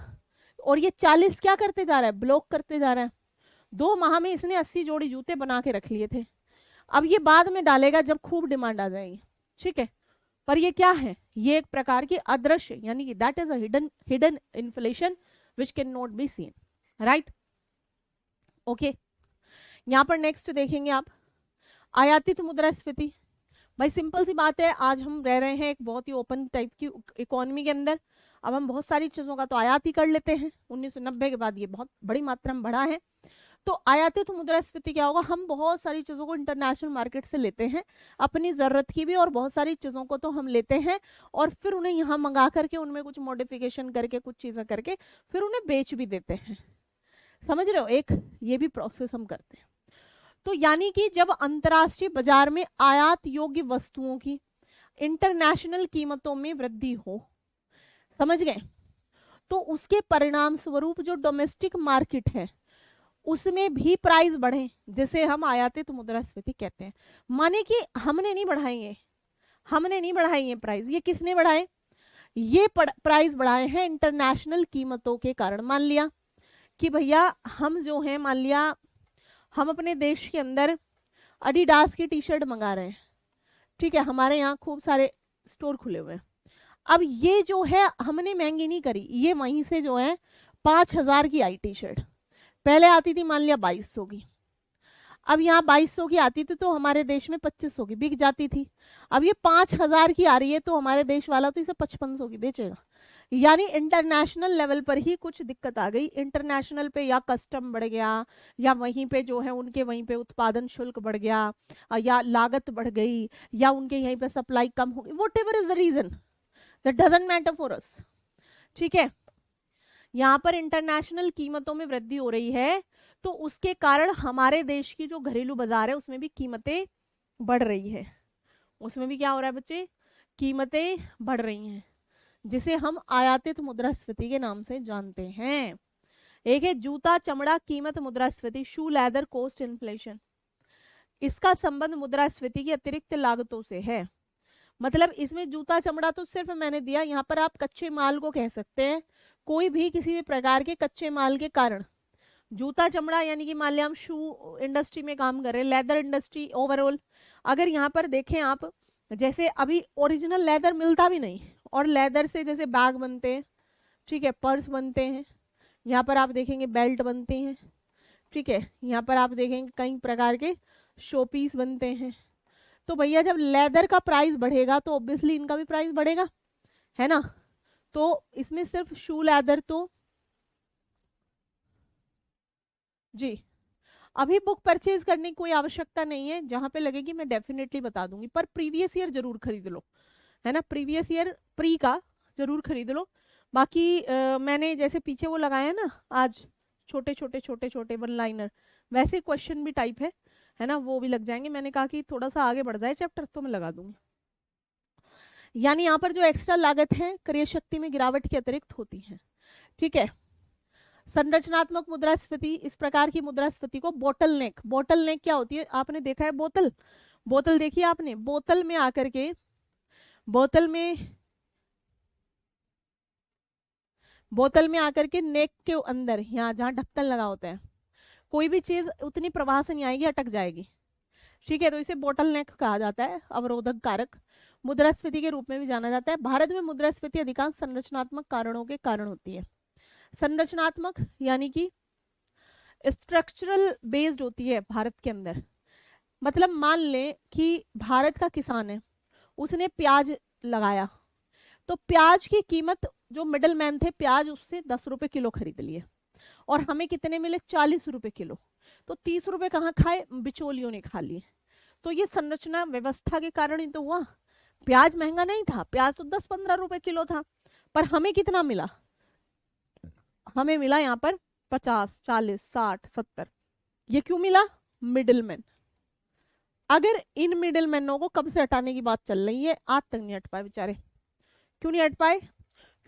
और ये 40 क्या करते जा रहा है? ब्लॉक करते जा रहा है। 2 माह में इसने 80 जोड़ी जूते बना के रख लिए थे। अब ये बाद में डालेगा जब खूब डिमांड आ जाएगी, ठीक है। पर ये क्या है? ये एक प्रकार की अदृश्य, यानी कि that is a hidden inflation which can not be seen, right? Okay, यहाँ पर नेक्स्ट देखेंगे आप, आयातित मुद्रास्फीति। भाई सिंपल सी बात है, आज हम रह रहे हैं एक बहुत ही ओपन टाइप की इकोनॉमी के अंदर। अब हम बहुत सारी चीजों का तो आयात ही कर लेते हैं, 1990 के बाद ये बहुत बड़ी मात्रा में बढ़ा है। तो आयातित मुद्रास्फीति क्या होगा? हम बहुत सारी चीजों को इंटरनेशनल मार्केट से लेते हैं, अपनी जरूरत की भी, और बहुत सारी चीजों को तो हम लेते हैं और फिर उन्हें यहाँ मंगा करके उनमें कुछ मॉडिफिकेशन करके कुछ चीजें करके फिर उन्हें बेच भी देते हैं। समझ रहे हो? एक ये भी प्रोसेस हम करते हैं। तो यानी कि जब अंतरराष्ट्रीय बाजार में आयात योग्य वस्तुओं की इंटरनेशनल कीमतों में वृद्धि हो, समझ गए, तो उसके परिणाम स्वरूप जो डोमेस्टिक मार्केट है उसमें भी प्राइस बढ़े, जिसे हम आयातित मुद्रास्फीति कहते हैं। माने कि हमने नहीं बढ़ाए ये प्राइस, ये किसने बढ़ाए? ये प्राइस बढ़ाए हैं इंटरनेशनल कीमतों के कारण। मान लिया कि भैया हम जो है, मान लिया हम अपने देश के अंदर एडिडास की टी शर्ट मंगा रहे हैं, ठीक है, हमारे यहाँ खूब सारे स्टोर खुले हुए हैं। अब ये जो है हमने महंगी नहीं करी, ये वहीं से जो है 5000 की आई टी शर्ट, पहले आती थी मान लिया 2200 की, अब यहाँ 2200 की आती थी तो हमारे देश में 2500 की बिक जाती थी। अब ये 5000 की आ रही है तो हमारे देश वाला तो इसे 5500 की बेचेगा। यानी इंटरनेशनल लेवल पर ही कुछ दिक्कत आ गई। इंटरनेशनल पे या कस्टम बढ़ गया, या वहीं पे जो है उनके वहीं पे उत्पादन शुल्क बढ़ गया, या लागत बढ़ गई, या उनके यहीं पे सप्लाई कम हो गई, whatever is the reason, that doesn't matter for us, ठीक है। यहाँ पर इंटरनेशनल कीमतों में वृद्धि हो रही है तो उसके कारण हमारे देश की जो घरेलू बाजार है उसमें भी कीमतें बढ़ रही है, उसमें भी क्या हो रहा है बच्चे? कीमतें बढ़ रही हैं, जिसे हम आयातित मुद्रास्फीति के नाम से जानते हैं। एक है जूता चमड़ा कीमत मुद्रास्फीति, शू लेदर कॉस्ट इन्फ्लेशन। इसका संबंध मुद्रास्फीति की अतिरिक्त लागतों से है। मतलब इसमें जूता चमड़ा तो सिर्फ मैंने दिया, यहाँ पर आप कच्चे माल को कह सकते हैं, कोई भी किसी भी प्रकार के कच्चे माल के कारण। जूता चमड़ा यानी कि मान लिया हम शू इंडस्ट्री में काम कर रहे हैं, लेदर इंडस्ट्री ओवरऑल। अगर यहाँ पर देखें आप जैसे अभी ओरिजिनल लेदर मिलता भी नहीं, और लेदर से जैसे बैग बनते हैं, ठीक है, पर्स बनते हैं, यहाँ पर आप देखेंगे बेल्ट बनते हैं, ठीक है, यहाँ पर आप देखेंगे कई प्रकार के शो पीस बनते हैं। तो भैया जब लेदर का प्राइस बढ़ेगा तो ऑब्वियसली इनका भी प्राइस बढ़ेगा, है ना। तो इसमें सिर्फ शू लेदर तो जी, अभी बुक परचेज करने की कोई आवश्यकता नहीं है, जहां पे लगेगी मैं डेफिनेटली बता दूंगी, पर प्रीवियस ईयर जरूर खरीद लो, है ना, प्रीवियस ईयर प्री का जरूर खरीद लो। बाकी मैंने जैसे पीछे वो लगाया ना आज, छोटे छोटे छोटे छोटे वन लाइनर, वैसे क्वेश्चन भी टाइप है ना, वो भी लग जाएंगे। मैंने कहा कि थोड़ा सा आगे बढ़ जाए चैप्टर तो मैं लगा दूंगी। यानी यहाँ पर जो एक्स्ट्रा लागत है क्रय शक्ति में गिरावट के अतिरिक्त होती है, ठीक है। संरचनात्मक मुद्रास्फीति, इस प्रकार की मुद्रास्फीति को बोटल नेक, बोटल नेक क्या होती है, आपने देखा है बोतल, बोतल देखी है आपने, बोतल में आकर के, बोतल में आकर के नेक के अंदर, यहाँ जहाँ ढक्कन लगा होता है, कोई भी चीज उतनी प्रवाह से नहीं आएगी, अटक जाएगी, ठीक है। तो इसे बोटल नेक कहा जाता है, अवरोधक कारक, मुद्रास्फीति के रूप में भी जाना जाता है। भारत में मुद्रास्फीति अधिकांश संरचनात्मक कारणों के कारण होती है। संरचनात्मक यानी कि स्ट्रक्चरल बेस्ड होती है भारत के अंदर। मतलब मान लें कि भारत का किसान है, उसने प्याज लगाया, तो प्याज की कीमत, जो मिडल मैन थे, प्याज उससे 10 रुपए किलो खरीद लिए, और हमें कितने मिले, 40 रुपए किलो। तो 30 रुपए कहाँ खाए, बिचौलियों ने खा लिए। तो ये संरचना व्यवस्था के कारण ही तो हुआ। प्याज महंगा नहीं था, प्याज तो 10-15 रुपए किलो था, पर हमें कितना मिला, हमें मिला यहाँ पर 50, 40, 60, 70। ये क्यों मिला, मिडिलमैन। अगर इन मिडिलमैनों को कब से हटाने की बात चल रही है, आज तक नहीं हट पाए बेचारे। क्यों नहीं हट पाए,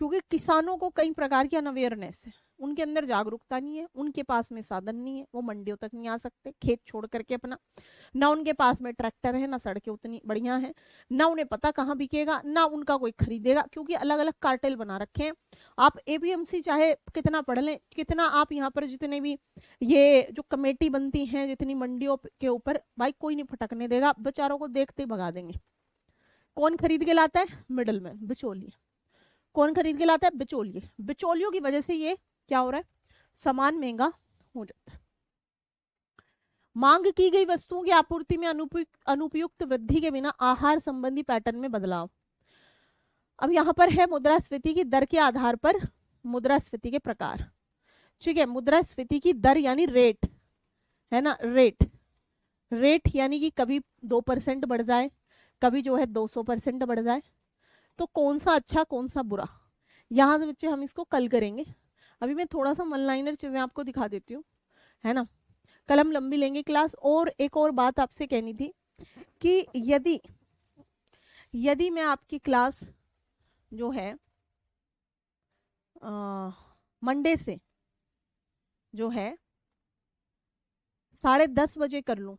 क्योंकि किसानों को कई प्रकार की अनअवेयरनेस है, उनके अंदर जागरूकता नहीं है, उनके पास में साधन नहीं है, वो मंडियों तक नहीं आ सकते खेत छोड़ करके अपना, ना उनके पास में ट्रैक्टर है, ना सड़कें उतनी बढ़िया है, ना उन्हें पता कहाँ बिकेगा, ना उनका कोई खरीदेगा, क्योंकि अलग अलग कार्टेल बना रखे हैं। आप एपीएमसी चाहे कितना पढ़ लें, कितना आप यहाँ पर जितने भी ये जो कमेटी बनती हैं जितनी मंडियों के ऊपर, भाई कोई नहीं फटकने देगा, बेचारों को देखते ही भगा देंगे। कौन खरीद के लाता है, मिडलमैन, बिचौलिए। कौन खरीद के लाता है, बिचौलिए। बिचौलियों की वजह से ये क्या हो रहा है, सामान महंगा हो जाता है। मांग की गई वस्तुओं की आपूर्ति में अनुपयुक्त वृद्धि के बिना आहार संबंधी पैटर्न में बदलाव। अब यहाँ पर है मुद्रास्फीति की दर के आधार पर मुद्रास्फीति के प्रकार, ठीक है। मुद्रास्फीति की दर यानी रेट, है ना, रेट, रेट यानी कि कभी 2% बढ़ जाए, कभी जो है 200% बढ़ जाए। तो कौन सा अच्छा कौन सा बुरा, यहाँ से बच्चे हम इसको कल करेंगे। अभी मैं थोड़ा सा वन लाइनर चीजें आपको दिखा देती हूँ, है ना, कल हम लंबी लेंगे क्लास। और एक और बात आपसे कहनी थी कि यदि मैं आपकी क्लास जो है मंडे से जो है 10:30 बजे कर लूँ,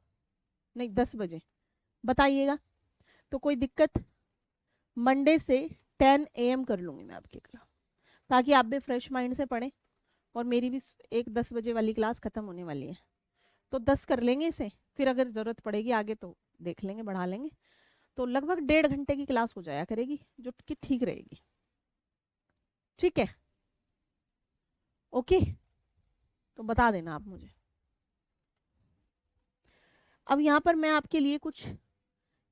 नहीं 10 बजे, बताइएगा तो कोई दिक्कत। मंडे से 10 AM कर लूँगी मैं आपकी क्लास, ताकि आप भी फ्रेश माइंड से पढ़ें, और मेरी भी एक 10 बजे वाली क्लास खत्म होने वाली है। तो 10 कर लेंगे इसे, फिर अगर ज़रूरत पड़ेगी आगे तो देख लेंगे, बढ़ा लेंगे। तो लगभग 1.5 घंटे की क्लास हो जाया करेगी, जो कि ठीक रहेगी, ठीक है, ओके। तो बता देना आप मुझे। अब यहाँ पर मैं आपके लिए कुछ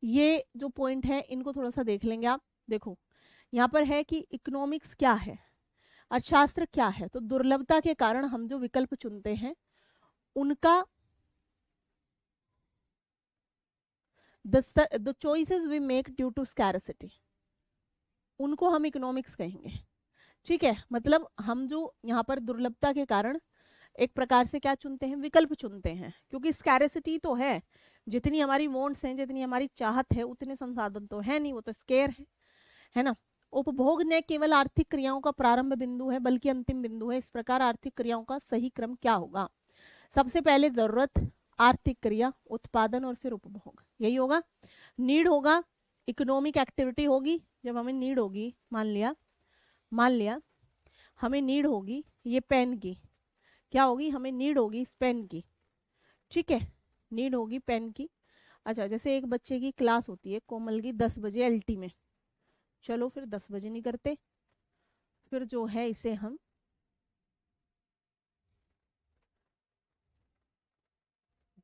ये जो पॉइंट है इनको थोड़ा सा देख लेंगे आप। देखो यहाँ पर है कि इकोनॉमिक्स क्या है, अर्थशास्त्र क्या है। तो दुर्लभता के कारण हम जो विकल्प चुनते हैं उनका the choices we make due to scarcity, उनको हम इकोनॉमिक्स कहेंगे, ठीक है। मतलब हम जो यहाँ पर दुर्लभता के कारण एक प्रकार से क्या चुनते हैं, विकल्प चुनते हैं, क्योंकि स्कैरेसिटी तो है, जितनी हमारी वॉन्ट्स हैं, जितनी हमारी चाहत है, उतने संसाधन तो है नहीं, वो तो स्केयर है ना। उपभोग न केवल आर्थिक क्रियाओं का प्रारंभ बिंदु है बल्कि अंतिम बिंदु है। इस प्रकार आर्थिक क्रियाओं का सही क्रम क्या होगा, सबसे पहले जरूरत, आर्थिक क्रिया, उत्पादन और फिर उपभोग, यही होगा। नीड होगा, इकोनॉमिक एक्टिविटी होगी। जब हमें नीड होगी, मान लिया हमें नीड होगी ये पेन की, क्या होगी, हमें नीड होगी इस पेन की, ठीक है, नीड होगी पेन की। अच्छा, जैसे एक बच्चे की क्लास होती है कोमल की 10 बजे एलटी में, चलो फिर 10 बजे नहीं करते, फिर जो है इसे हम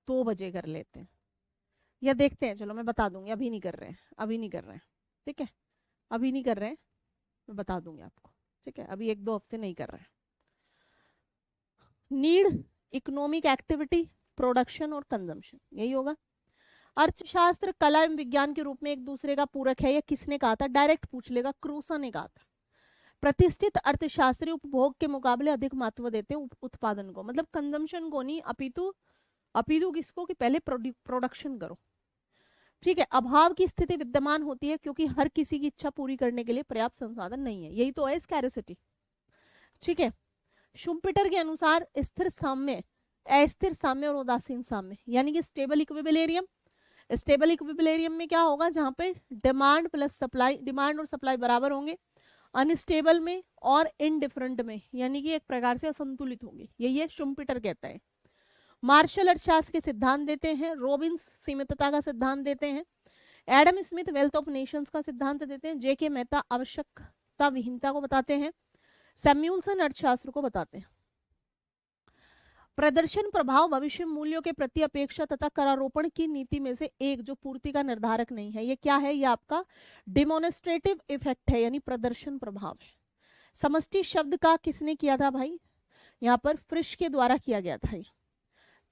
2 बजे कर लेते हैं, या देखते हैं, चलो मैं बता दूंगी, अभी नहीं कर रहे हैं, अभी नहीं कर रहे हैं, ठीक है, अभी नहीं कर रहे हैं, मैं बता दूंगी आपको, ठीक है, अभी 1-2 हफ्ते नहीं कर रहे हैं। नीड, इकोनॉमिक एक्टिविटी, प्रोडक्शन और कंजम्पशन, यही होगा। अर्थशास्त्र कला एवं विज्ञान के रूप में एक दूसरे का पूरक है, यह किसने कहा था? डायरेक्ट पूछ लेगा, क्रूसा ने कहा था। प्रतिष्ठित अर्थशास्त्री उपभोग के मुकाबले अधिक महत्व देते हैं उत्पादन को, मतलब कंजम्पशन को नहीं, अपितु अपितु किसको, कि पहले प्रोडक्शन करो, ठीक है। अभाव की स्थिति विद्यमान होती है क्योंकि हर किसी की इच्छा पूरी करने के लिए पर्याप्त संसाधन नहीं है, यही तो है स्कैरेसिटी, ठीक है। शुम्पेटर के अनुसार स्थिर साम्य, अस्थिर साम्य और उदासीन साम्य, यानी कि स्टेबल इक्विलिब्रियम, स्टेबल इक्विलिब्रियम में क्या होगा, जहां पे डिमांड प्लस सप्लाई, डिमांड और सप्लाई बराबर होंगे। अनस्टेबल में और इनडिफरेंट में, यानी कि एक प्रकार से असंतुलित होंगे, यही है शुम्पेटर कहता है। मार्शल अर्थशास्त्र के सिद्धांत देते हैं, रॉबिन्स सीमितता का सिद्धांत देते हैं, Adam Smith wealth of Nations का सिद्धांत देते हैं, जेके मेहता आवश्यकता विहीनता को बताते हैं, सैम्यूल्सन अर्थशास्त्र को बताते हैं। प्रदर्शन प्रभाव भविष्य मूल्यों के प्रति अपेक्षा तथा करारोपण की नीति में से एक जो पूर्ति का निर्धारक नहीं है, ये क्या है? ये आपका डिमोन्स्ट्रेटिव इफेक्ट है, यानी प्रदर्शन प्रभाव है। समष्टि शब्द का किसने किया था भाई? यहाँ पर फ्रिश के द्वारा किया गया था,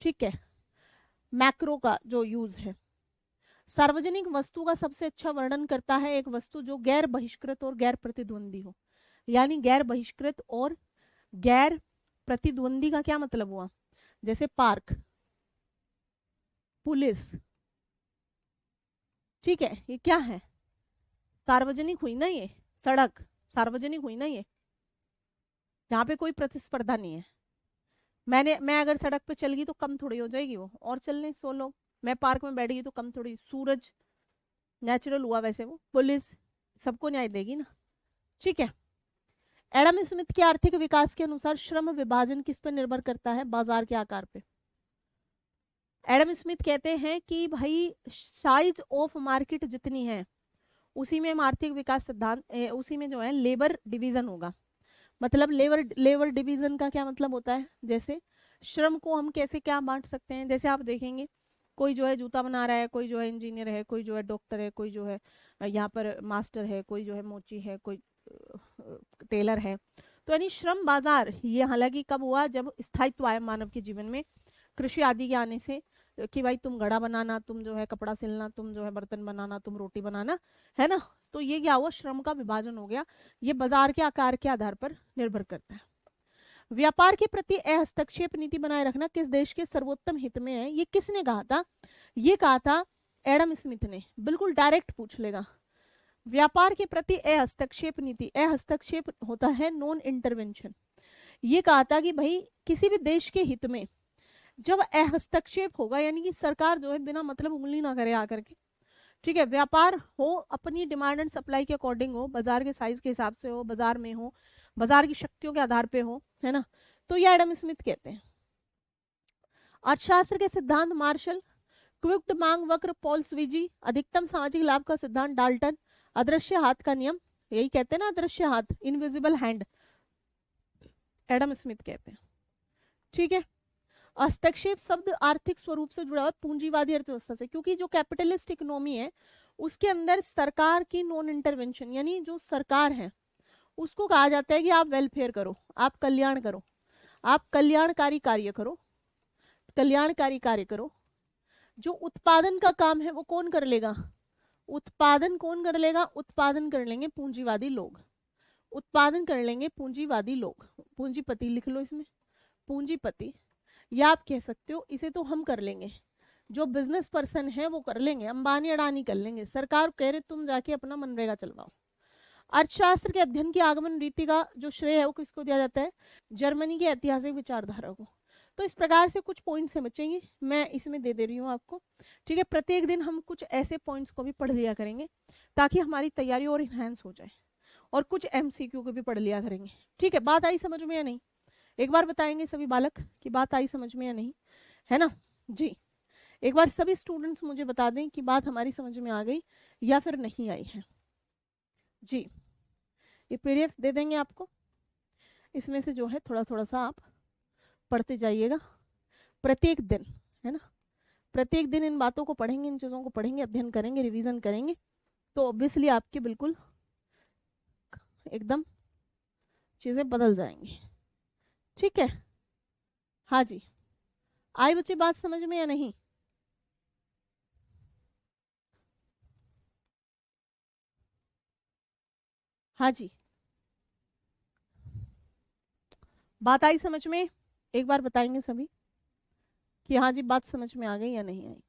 ठीक है। मैक्रो का जो यूज है, सार्वजनिक वस्तु का सबसे अच्छा वर्णन करता है एक वस्तु जो गैर बहिष्कृत और गैर प्रतिद्वंदी हो, यानी गैर बहिष्कृत और गैर प्रतिद्वंदी का क्या मतलब हुआ? जैसे पार्क, पुलिस, ठीक है, ये क्या है? सार्वजनिक हुई ना, ये सड़क सार्वजनिक हुई ना, ये जहां पे कोई प्रतिस्पर्धा नहीं है। मैं अगर सड़क पे चल गई तो कम थोड़ी हो जाएगी वो, और चलने 100 लोग, मैं पार्क में बैठ गई तो कम थोड़ी। सूरज नेचुरल हुआ, वैसे वो पुलिस सबको न्याय देगी ना, ठीक है। एडम स्मिथ के आर्थिक विकास के अनुसार श्रम विभाजन किस पर निर्भर करता है? बाजार के आकार पे। एडम स्मिथ कहते हैं कि भाई साइज ऑफ मार्केट जितनी है उसी में हम आर्थिक विकास सिद्धांत, उसी में जो है लेबर डिवीजन होगा। मतलब लेबर डिवीजन का क्या मतलब होता है? जैसे श्रम को हम कैसे क्या बांट सकते हैं, जैसे आप देखेंगे कोई जो है जूता बना रहा है, कोई जो है इंजीनियर है, कोई जो है डॉक्टर है, कोई जो है यहाँ पर मास्टर है, कोई जो है मोची है, कोई टेलर है। तो यानी श्रम बाजार ये हालांकि कब हुआ? जब स्थायित्व आया मानव के जीवन में, कृषि आदि के आने से, कि भाई तुम घड़ा बनाना, तुम जो है कपड़ा सिलना, तुम जो है बर्तन बनाना, तुम रोटी बनाना, है ना। तो ये क्या हुआ? श्रम का विभाजन हो गया। ये बाजार के आकार के आधार पर निर्भर करता है। व्यापार के प्रति हस्तक्षेप नीति बनाए रखना किस देश के सर्वोत्तम हित में है? ये किसने कहा था? ये कहा था एडम स्मिथ ने, बिल्कुल डायरेक्ट पूछ लेगा। व्यापार के प्रति हस्तक्षेप नीति, हस्तक्षेप होता है नॉन इंटरवेंशन। ये कहा था कि भाई किसी भी देश के हित में जब हस्तक्षेप होगा, यानी कि सरकार जो है बिना मतलब उंगली ना करे आकर के, ठीक है, व्यापार हो अपनी डिमांड एंड सप्लाई के अकॉर्डिंग हो, बाजार के साइज के हिसाब से हो, बाजार में हो, बाजार की शक्तियों के आधार पे हो, है ना। तो ये एडम स्मिथ कहते हैं। अर्थशास्त्र के सिद्धांत मार्शल, क्विक्ड मांग वक्र पॉल्सवीजी, अधिकतम सामाजिक लाभ का सिद्धांत डाल्टन, अदृश्य हाथ का नियम, यही कहते हैं ना अदृश्य हाथ, इनविजिबल हैंड, एडम स्मिथ कहते हैं, ठीक है। हस्तक्षेप शब्द आर्थिक स्वरूप से जुड़ा हुआ पूंजीवादी अर्थव्यवस्था से, क्योंकि जो कैपिटलिस्ट इकोनॉमी है उसके अंदर सरकार की नॉन इंटरवेंशन, यानी जो सरकार है उसको कहा जाता है कि आप वेलफेयर करो, आप कल्याण करो, आप कल्याणकारी कार्य करो, कल्याणकारी कार्य करो। जो उत्पादन का काम है वो कौन कर लेगा? उत्पादन कौन कर लेगा? उत्पादन कर लेंगे पूंजीवादी लोग, उत्पादन कर लेंगे पूंजीवादी लोग। पूंजीपति लिख लो इसमें, पूंजीपति, या आप कह सकते हो इसे तो हम कर लेंगे, जो बिजनेस पर्सन है वो कर लेंगे, अंबानी अडानी कर लेंगे, सरकार कह रहे तुम जाके अपना मनरेगा चलवाओ। अर्थशास्त्र के अध्ययन की आगमन रीति का जो श्रेय है वो किसको दिया जाता है? जर्मनी के ऐतिहासिक विचारधारा को। तो इस प्रकार से कुछ पॉइंट्स हैं बचेंगे, मैं इसमें दे दे रही हूँ आपको, ठीक है। प्रत्येक दिन हम कुछ ऐसे पॉइंट्स को भी पढ़ लिया करेंगे ताकि हमारी तैयारी और इन्हांस हो जाए, और कुछ MCQ को भी पढ़ लिया करेंगे, ठीक है। बात आई समझ में या नहीं? एक बार बताएंगे सभी बालक कि बात आई समझ में या नहीं, है ना जी। एक बार सभी स्टूडेंट्स मुझे बता दें कि बात हमारी समझ में आ गई या फिर नहीं आई है। जी, ये पीडीएफ दे देंगे आपको, इसमें से जो है थोड़ा थोड़ा सा आप पढ़ते जाइएगा प्रत्येक दिन, है ना। प्रत्येक दिन इन बातों को पढ़ेंगे, इन चीज़ों को पढ़ेंगे, अध्ययन करेंगे, रिवीजन करेंगे, तो ऑब्वियसली आपके बिल्कुल एकदम चीज़ें बदल जाएंगी। ठीक है, हाँ जी, आई बच्चे बात समझ में या नहीं? हाँ जी, बात आई समझ में? एक बार बताएंगे सभी कि हाँ जी बात समझ में आ गई या नहीं आई।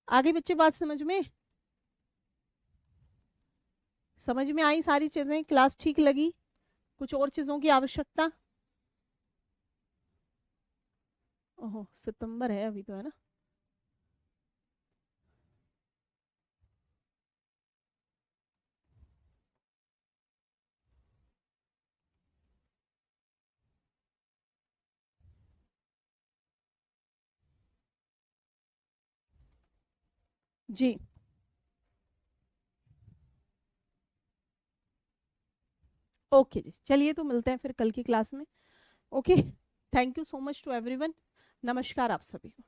आगे बच्चे बात समझ में? समझ में आई सारी चीजें? क्लास ठीक लगी? कुछ और चीजों की आवश्यकता? ओहो, सितंबर है अभी तो, है ना। जी, ओके जी, चलिए तो मिलते हैं फिर कल की क्लास में। Okay, thank you so much to everyone. नमस्कार आप सभी को।